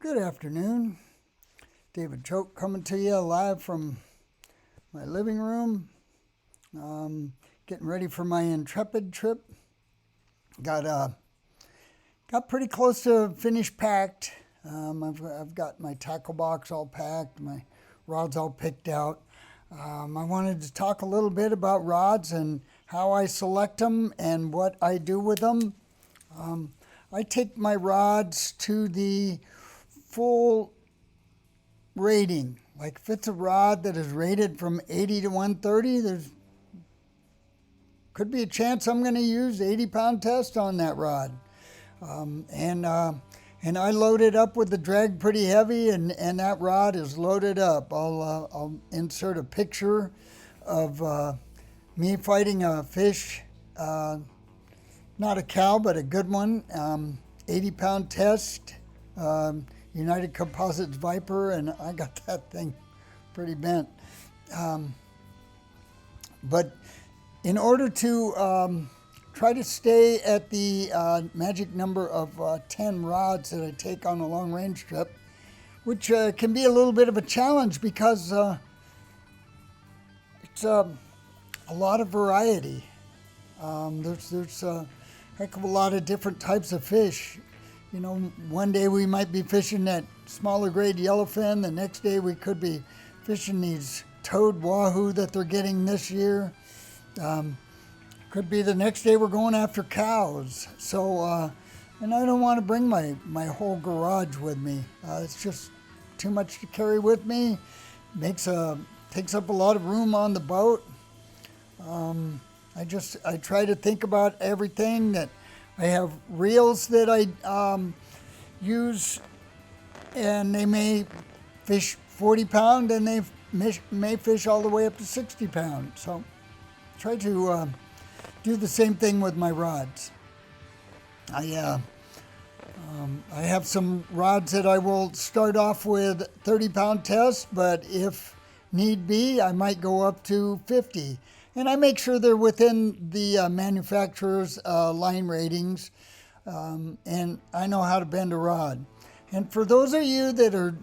Good afternoon. David Choate coming to you live from my living room. Getting ready for my Intrepid trip. Got got pretty close to finish packed. I've got my tackle box all packed, my rods all picked out. I wanted to talk a little bit about rods and how I select them and what I do with them. I take my rods to the full rating. Like if it's a rod that is rated from 80 to 130, there's could be a chance I'm going to use 80-pound test on that rod. Um, and uh, and I load it up with the drag pretty heavy, and that rod is loaded up. I'll insert a picture of me fighting a fish, not a cow, but a good one. 80-pound test, United Composites Viper, and I got that thing pretty bent. Um, but in order to try to stay at the magic number of 10 rods that I take on a long range trip, which can be a little bit of a challenge because it's a lot of variety. There's a heck of a lot of different types of fish. You know, one day we might be fishing that smaller grade yellowfin. The next day we could be fishing these toad wahoo that they're getting this year. Could be the next day we're going after cows. So, and I don't want to bring my whole garage with me. It's just too much to carry with me. Takes up a lot of room on the boat. I try to think about everything. That I have reels that I use, and they may fish 40 pound, and they may fish all the way up to 60 pound. So try to do the same thing with my rods. I have some rods that I will start off with 30-pound tests, but if need be, I might go up to 50. And I make sure they're within the manufacturer's line ratings, and I know how to bend a rod. And for those of you that are,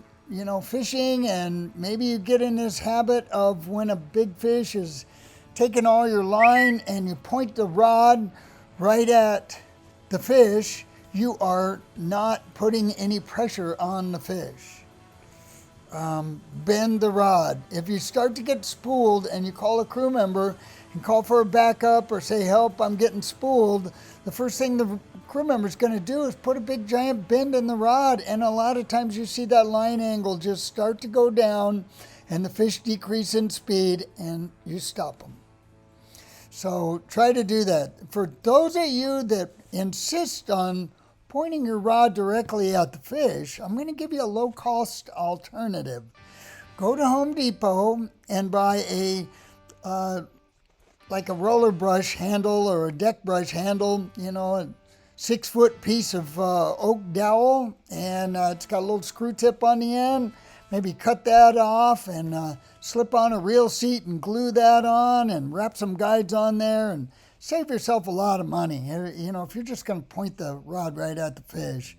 fishing, and maybe you get in this habit of when a big fish is taking all your line and you point the rod right at the fish, you are not putting any pressure on the fish. Bend the rod. If you start to get spooled and you call a crew member and call for a backup or say, help, I'm getting spooled, the first thing the crew member is going to do is put a big giant bend in the rod. And a lot of times you see that line angle just start to go down and the fish decrease in speed and you stop them. So try to do that. For those of you that insist on pointing your rod directly at the fish, I'm going to give you a low-cost alternative. Go to Home Depot and buy like a roller brush handle or a deck brush handle, a 6-foot piece of oak dowel, and it's got a little screw tip on the end. Maybe cut that off and slip on a reel seat and glue that on and wrap some guides on there and save yourself a lot of money. If you're just going to point the rod right at the fish.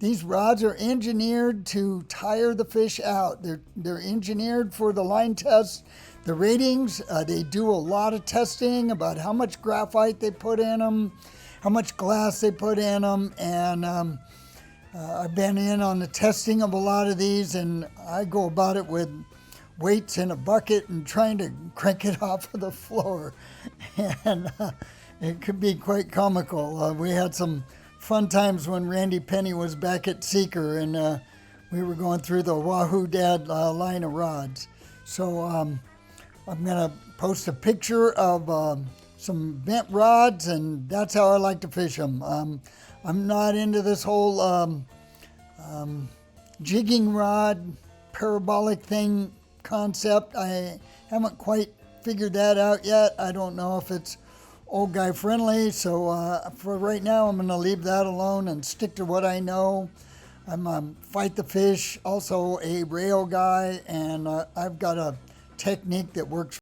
These rods are engineered to tire the fish out. They're engineered for the line tests, the ratings. They do a lot of testing about how much graphite they put in them, how much glass they put in them, and I've been in on the testing of a lot of these, and I go about it with weights in a bucket and trying to crank it off of the floor. And it could be quite comical. We had some fun times when Randy Penny was back at Seeker, and we were going through the Wahoo Dad line of rods. So I'm going to post a picture of some bent rods, and that's how I like to fish them. I'm not into this whole jigging rod, parabolic thing concept. I haven't quite figured that out yet. I don't know if it's old guy friendly. So for right now, I'm going to leave that alone and stick to what I know. I'm fight the fish, also a rail guy, and I've got a technique that works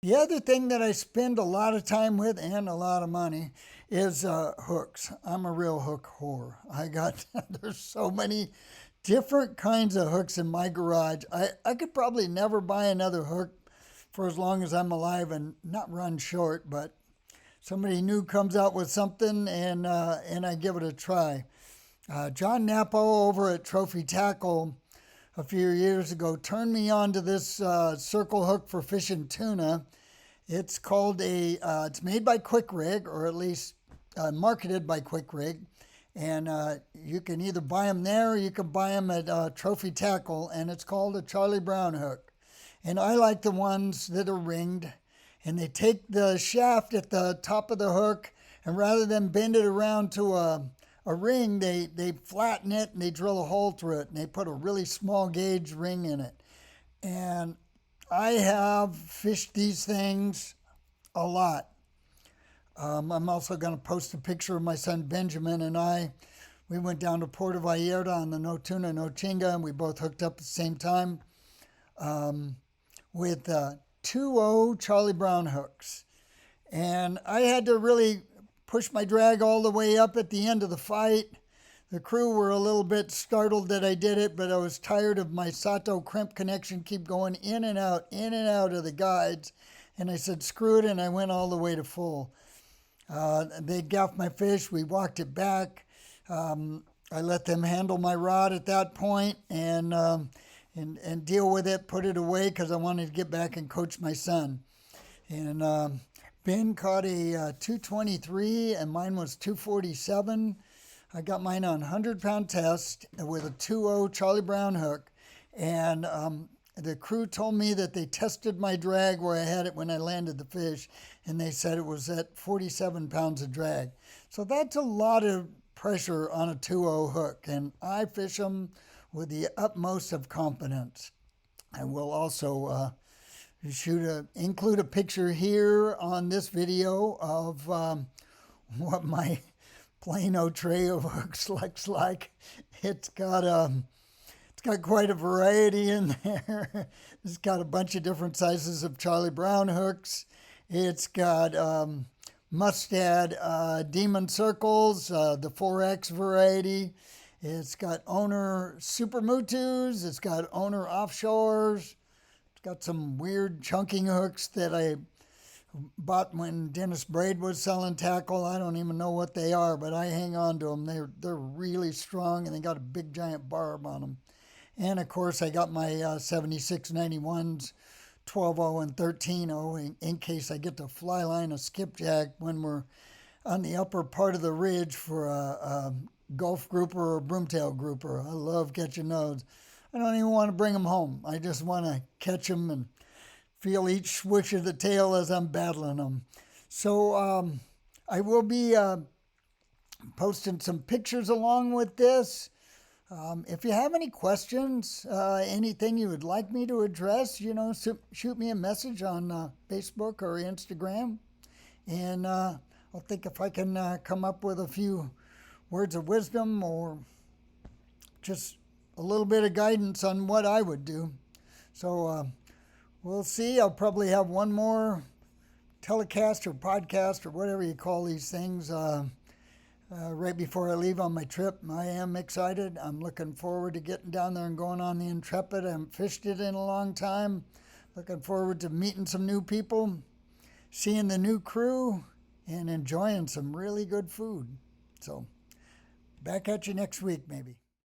The other thing that I spend a lot of time with and a lot of money is hooks. I'm a real hook whore. There's so many different kinds of hooks in my garage. I could probably never buy another hook for as long as I'm alive and not run short, but somebody new comes out with something and I give it a try. John Napo over at Trophy Tackle a few years ago turned me on to this circle hook for fishing tuna. It's called it's made by Quick Rig, or at least marketed by Quick Rig. And you can either buy them there or you can buy them at Trophy Tackle, and it's called a Charlie Brown hook. And I like the ones that are ringed, and they take the shaft at the top of the hook, and rather than bend it around to a ring, they flatten it and they drill a hole through it, and they put a really small gauge ring in it. And I have fished these things a lot. I'm also going to post a picture of my son Benjamin and I. We went down to Puerto Vallarta on the No Tuna, No Chinga, and we both hooked up at the same time with 2.0 Charlie Brown hooks. And I had to really push my drag all the way up at the end of the fight. The crew were a little bit startled that I did it, but I was tired of my Sato crimp connection keep going in and out of the guides. And I said, screw it, and I went all the way to full. They gaffed my fish. We walked it back. I let them handle my rod at that point and deal with it, put it away because I wanted to get back and coach my son. And Ben caught a 223 and mine was 247. I got mine on 100-pound test with a 2.0 Charlie Brown hook. And the crew told me that they tested my drag where I had it when I landed the fish, and they said it was at 47 pounds of drag. So that's a lot of pressure on a 2.0 hook, and I fish them with the utmost of confidence. I will also include a picture here on this video of what my Plano tray of hooks looks like. It's got quite a variety in there. It's got a bunch of different sizes of Charlie Brown hooks. It's got Mustad Demon Circles, the 4X variety. It's got owner Super Mutus. It's got owner Offshores. It's got some weird chunking hooks that I bought when Dennis Braid was selling tackle. I don't even know what they are, but I hang on to them. They're really strong, and they got a big giant barb on them. And of course, I got my 7691s, 12.0 and 13.0 in case I get to fly line a skipjack when we're on the upper part of the ridge for a Gulf grouper or broomtail grouper. I love catching those. I don't even want to bring them home. I just want to catch them and feel each swish of the tail as I'm battling them. So I will be posting some pictures along with this. If you have any questions, anything you would like me to address, shoot me a message on Facebook or Instagram. And I'll think if I can come up with a few words of wisdom or just a little bit of guidance on what I would do. So we'll see. I'll probably have one more telecast or podcast or whatever you call these things right before I leave on my trip. I am excited. I'm looking forward to getting down there and going on the Intrepid. I haven't fished it in a long time. Looking forward to meeting some new people, seeing the new crew, and enjoying some really good food. So back at you next week, maybe.